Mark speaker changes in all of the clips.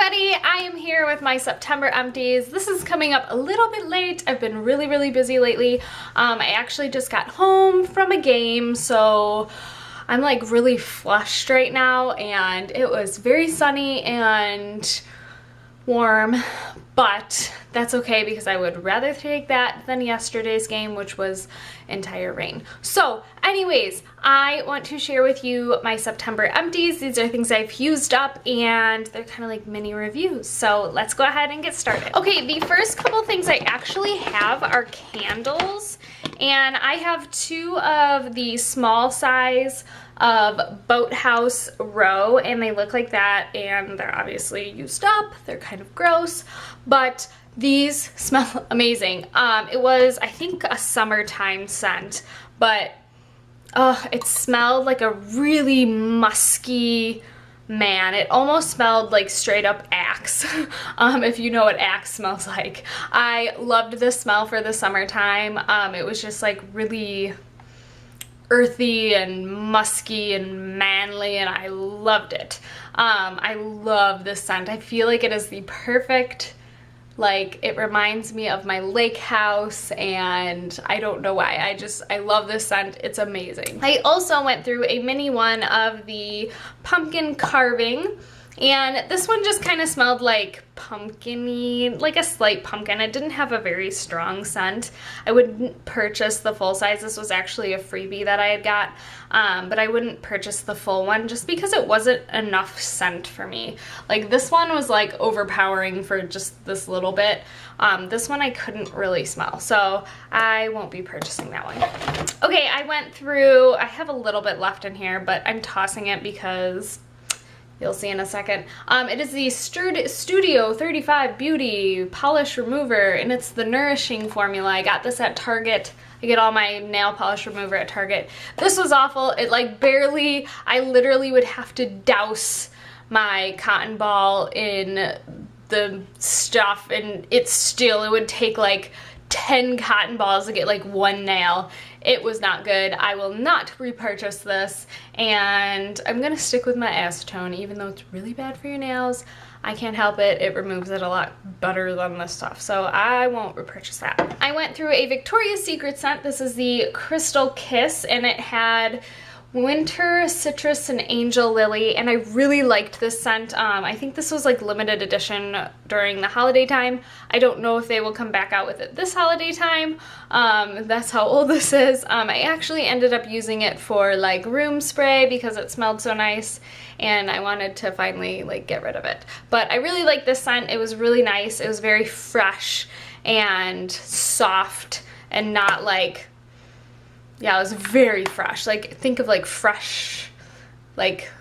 Speaker 1: everybody, I am here with my September empties. This is coming up a little bit late. I've been really busy lately. I actually just got home from a game, so I'm like really flushed right now, and it was very sunny and warm, but that's okay because I would rather take that than yesterday's game, which was entire rain. So anyways, I want to share with you my September empties. These are things I've used up and they're kind of like mini reviews. So let's go ahead and get started. Okay, the first couple things I actually have are candles, and I have two of the small size of Boathouse Row, and they look like that, and they're obviously used up. They're kind of gross, but these smell amazing. It was, I think, a summertime scent, but it smelled like a really musky, man, it almost smelled like straight up Axe, if you know what Axe smells like. I loved this smell for the summertime. It was just like really earthy and musky and manly, and I loved it. I love this scent. I feel like it is the perfect, like, it reminds me of my lake house, and I don't know why. I love this scent. It's amazing. I also went through a mini one of the pumpkin carving, and this one just kind of smelled like pumpkin-y, like a slight pumpkin. It didn't have a very strong scent. I wouldn't purchase the full size. This was actually a freebie that I had got, but I wouldn't purchase the full one just because it wasn't enough scent for me. Like, this one was like overpowering for just this little bit. This one I couldn't really smell, so I won't be purchasing that one. Okay, I went through, I have a little bit left in here, but I'm tossing it because you'll see in a second. It is the Studio 35 Beauty Polish Remover, and it's the Nourishing formula. I got this at Target. I get all my nail polish remover at Target. This was awful. It like barely, I literally would have to douse my cotton ball in the stuff, and it would take like 10 cotton balls to get like one nail. It was not good. I will not repurchase this, and I'm gonna stick with my acetone, even though it's really bad for your nails. I can't help it. It removes it a lot better than this stuff, so I won't repurchase that. I went through a Victoria's Secret scent. This is the Crystal Kiss, and it had winter citrus and angel lily, and I really liked this scent. I think this was like limited edition during the holiday time. I don't know if they will come back out with it this holiday time. That's how old this is. I actually ended up using it for like room spray because it smelled so nice, and I wanted to finally like get rid of it. But I really liked this scent. It was really nice. It was very fresh and soft and not like, yeah, it was very fresh. Like, think of like fresh, like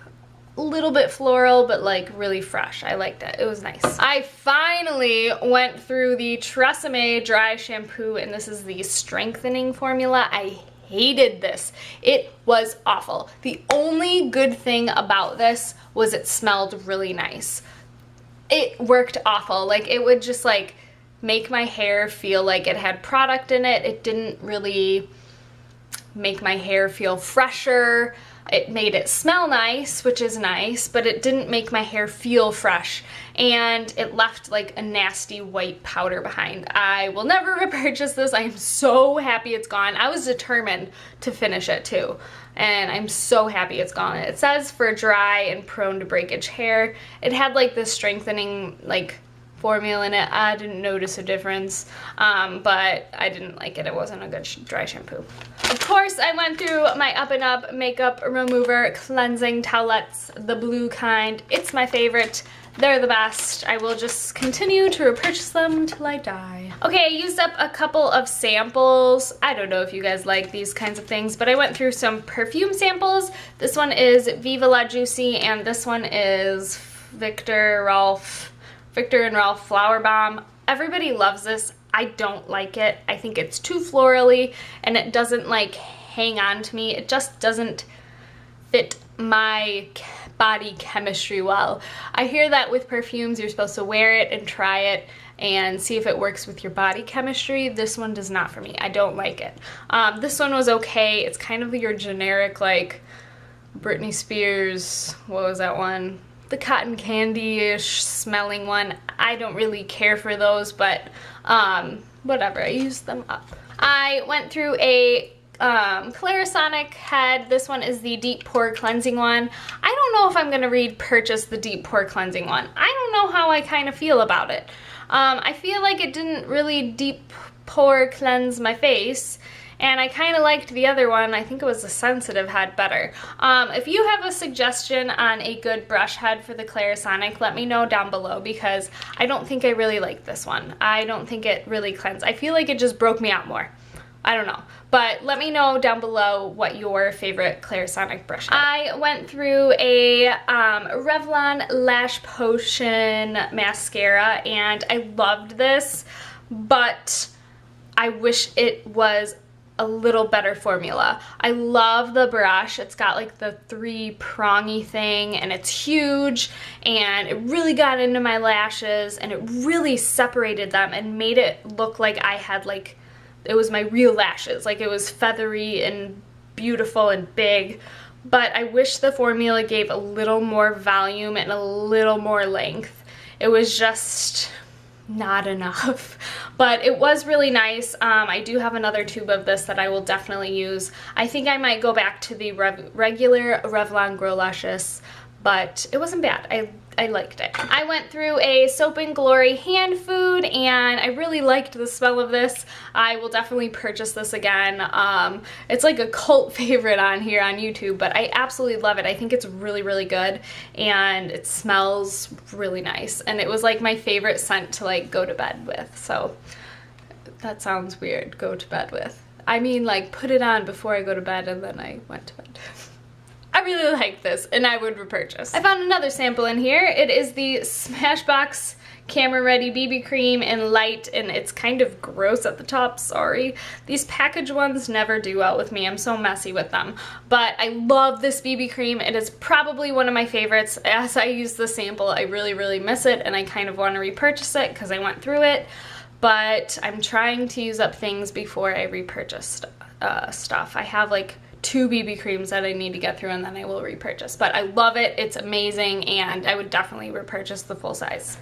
Speaker 1: a little bit floral, but like really fresh. I liked it. It was nice. I finally went through the Tresemme dry shampoo, and this is the strengthening formula. I hated this. It was awful. The only good thing about this was it smelled really nice. It worked awful. Like, it would just like make my hair feel like it had product in it. It didn't really make my hair feel fresher. It made it smell nice, which is nice, but it didn't make my hair feel fresh, and it left like a nasty white powder behind. I will never repurchase this. I am so happy it's gone. I was determined to finish it too, and I'm so happy it's gone. It says for dry and prone to breakage hair. It had like this strengthening like formula in it. I didn't notice a difference, but I didn't like it. It wasn't a good dry shampoo. Of course, I went through my Up and Up Makeup Remover Cleansing Towelettes, the blue kind. It's my favorite. They're the best. I will just continue to repurchase them till I die. Okay, I used up a couple of samples. I don't know if you guys like these kinds of things, but I went through some perfume samples. This one is Viva La Juicy, and this one is Victor and Ralph Flower Bomb. Everybody loves this. I don't like it. I think it's too florally, and it doesn't like hang on to me. It just doesn't fit my body chemistry well. I hear that with perfumes you're supposed to wear it and try it and see if it works with your body chemistry. This one does not for me. I don't like it. This one was okay. It's kind of your generic like Britney Spears, what was that one? the cotton candy-ish smelling one. I don't really care for those, but whatever, I used them up. I went through a Clarisonic head. This one is the deep pore cleansing one. I don't know if I'm gonna repurchase the deep pore cleansing one. I don't know how I kind of feel about it. I feel like it didn't really deep pore cleanse my face, and I kind of liked the other one. I think it was the sensitive head better. If you have a suggestion on a good brush head for the Clarisonic, let me know down below, because I don't think I really like this one. I don't think it really cleansed. I feel like it just broke me out more. I don't know, but let me know down below what your favorite Clarisonic brush is. I went through a Revlon Lash Potion mascara, and I loved this, but I wish it was a little better formula. I love the brush. It's got like the 3-prongy thing, and it's huge, and it really got into my lashes, and it really separated them and made it look like I had like, it was my real lashes, like it was feathery and beautiful and big. But I wish the formula gave a little more volume and a little more length. It was just not enough, but it was really nice. I do have another tube of this that I will definitely use. I think I might go back to the regular Revlon Grow Luscious, but it wasn't bad. I liked it. I went through a Soap and Glory hand food, and I really liked the smell of this. I will definitely purchase this again. It's like a cult favorite on here on YouTube, but I absolutely love it. I think it's really, really good, and it smells really nice. And it was like my favorite scent to like go to bed with. So that sounds weird, go to bed with. I mean, like, put it on before I go to bed and then I went to bed. I really like this, and I would repurchase. I found another sample in here. It is the Smashbox Camera Ready BB Cream in light, and it's kind of gross at the top, sorry. These package ones never do well with me. I'm so messy with them. But I love this BB cream. It is probably one of my favorites. As I use the sample, I really, really miss it, and I kind of want to repurchase it because I went through it. But I'm trying to use up things before I repurchase stuff. I have like 2 BB creams that I need to get through, and then I will repurchase. But I love it, it's amazing, and I would definitely repurchase the full size.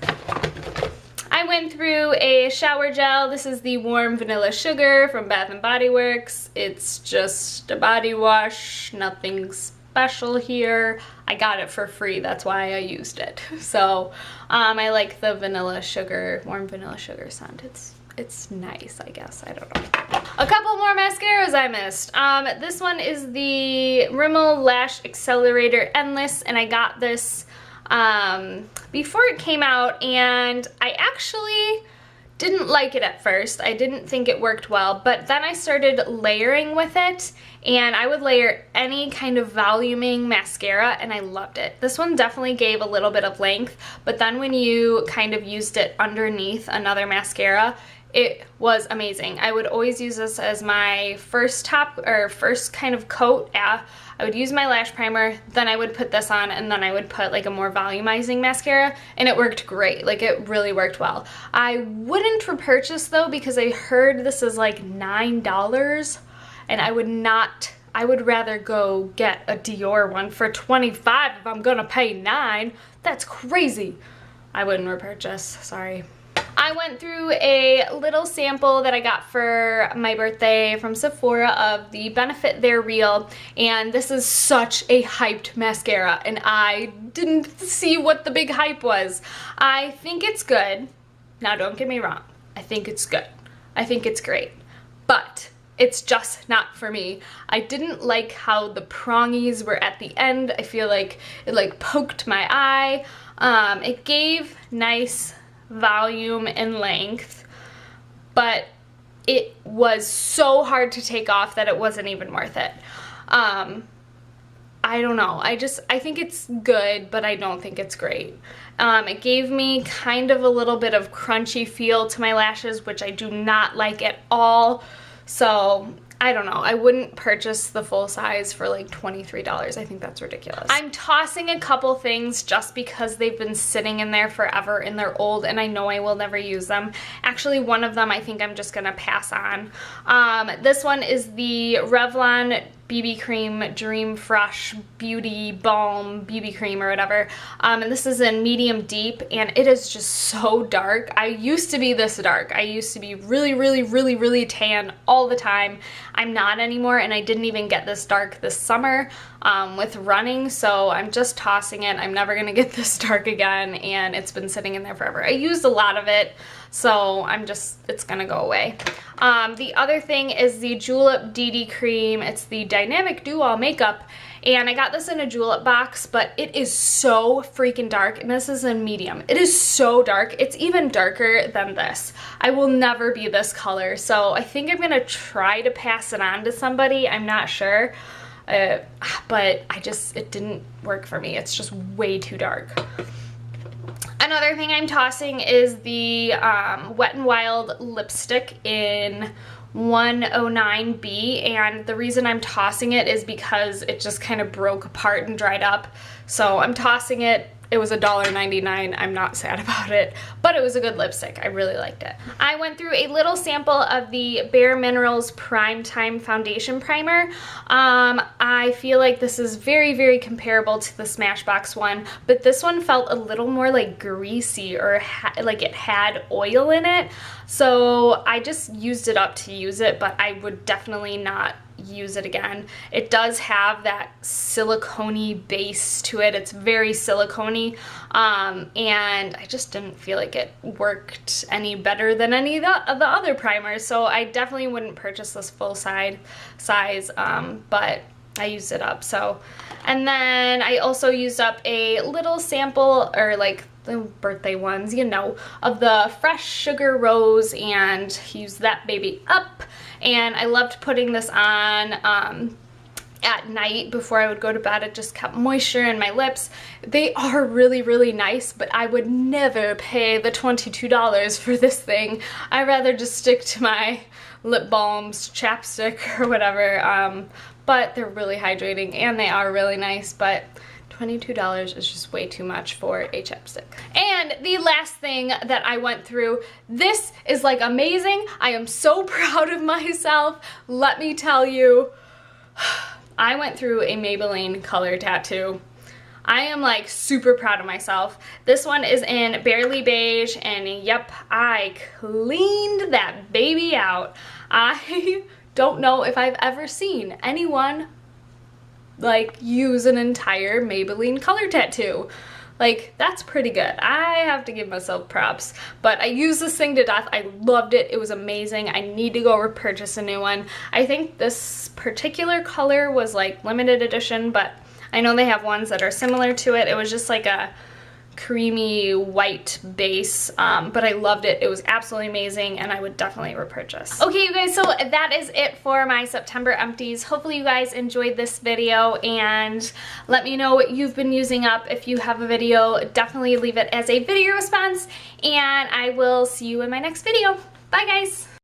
Speaker 1: I went through a shower gel. This is the Warm Vanilla Sugar from Bath & Body Works. It's just a body wash, nothing special here. I got it for free, that's why I used it. So I like the vanilla sugar, warm vanilla sugar scent. It's nice, I guess. I don't know. A couple more mascaras I missed. This one is the Rimmel Lash Accelerator Endless, and I got this before it came out, and I actually didn't like it at first. I didn't think it worked well, but then I started layering with it, and I would layer any kind of voluming mascara, and I loved it. This one definitely gave a little bit of length, but then when you kind of used it underneath another mascara, it was amazing. I would always use this as my first kind of coat. I would use my lash primer, then I would put this on, and then I would put like a more volumizing mascara, and it worked great. Like, it really worked well. I wouldn't repurchase though, because I heard this is like $9, and I would rather go get a Dior one for $25 if I'm gonna pay $9. That's crazy. I wouldn't repurchase, sorry. I went through a little sample that I got for my birthday from Sephora of the Benefit They're Real, and this is such a hyped mascara, and I didn't see what the big hype was. I think it's good. Now, don't get me wrong. I think it's good. I think it's great. But it's just not for me. I didn't like how the prongies were at the end. I feel like it like poked my eye. It gave nice volume and length, but it was so hard to take off that it wasn't even worth it. I don't know. I think it's good, but I don't think it's great. It gave me kind of a little bit of crunchy feel to my lashes, which I do not like at all. So I don't know. I wouldn't purchase the full size for like $23. I think that's ridiculous. I'm tossing a couple things just because they've been sitting in there forever and they're old, and I know I will never use them. Actually, one of them I think I'm just gonna pass on. This one is the Revlon BB cream, Dream Fresh Beauty Balm BB cream or whatever. And this is in medium deep, and it is just so dark. I used to be this dark. I used to be really tan all the time. I'm not anymore, and I didn't even get this dark this summer with running, so I'm just tossing it. I'm never gonna get this dark again, and it's been sitting in there forever. I used a lot of it, so it's gonna go away. The other thing is the Julep DD cream. It's the Dynamic Duo Makeup, and I got this in a Julep box, but it is so freaking dark, and this is in medium. It is so dark. It's even darker than this. I will never be this color, so I think I'm gonna try to pass it on to somebody. I'm not sure, but it didn't work for me. It's just way too dark. Another thing I'm tossing is the Wet n Wild lipstick in 109B, and the reason I'm tossing it is because it just kind of broke apart and dried up. So I'm tossing it. It was $1.99. I'm not sad about it, but it was a good lipstick. I really liked it. I went through a little sample of the Bare Minerals Prime Time Foundation Primer. I feel like this is very comparable to the Smashbox one, but this one felt a little more like greasy, or like it had oil in it. So I just used it up to use it, but I would definitely not use it again. It does have that silicone-y base to it. It's very silicone-y, and I just didn't feel like it worked any better than any of the other primers, so I definitely wouldn't purchase this full size, but I used it up. So, and then I also used up a little sample, or like the birthday ones, you know, of the Fresh Sugar Rose, and used that baby up. And I loved putting this on at night before I would go to bed. It just kept moisture in my lips. They are really nice, but I would never pay the $22 for this thing. I'd rather just stick to my lip balms, chapstick, or whatever. But they're really hydrating, and they are really nice, but $22 is just way too much for a chapstick. And the last thing that I went through, this is like amazing. I am so proud of myself. Let me tell you, I went through a Maybelline color tattoo. I am like super proud of myself. This one is in Barely Beige, and yep, I cleaned that baby out. I don't know if I've ever seen anyone like use an entire Maybelline color tattoo. Like, that's pretty good. I have to give myself props. But I used this thing to death. I loved it. It was amazing. I need to go repurchase a new one. I think this particular color was like limited edition, but I know they have ones that are similar to it. It was just like a creamy white base, but I loved it. It was absolutely amazing, and I would definitely repurchase. Okay, you guys, so that is it for my September empties. Hopefully you guys enjoyed this video, and let me know what you've been using up. If you have a video, definitely leave it as a video response, and I will see you in my next video. Bye, guys.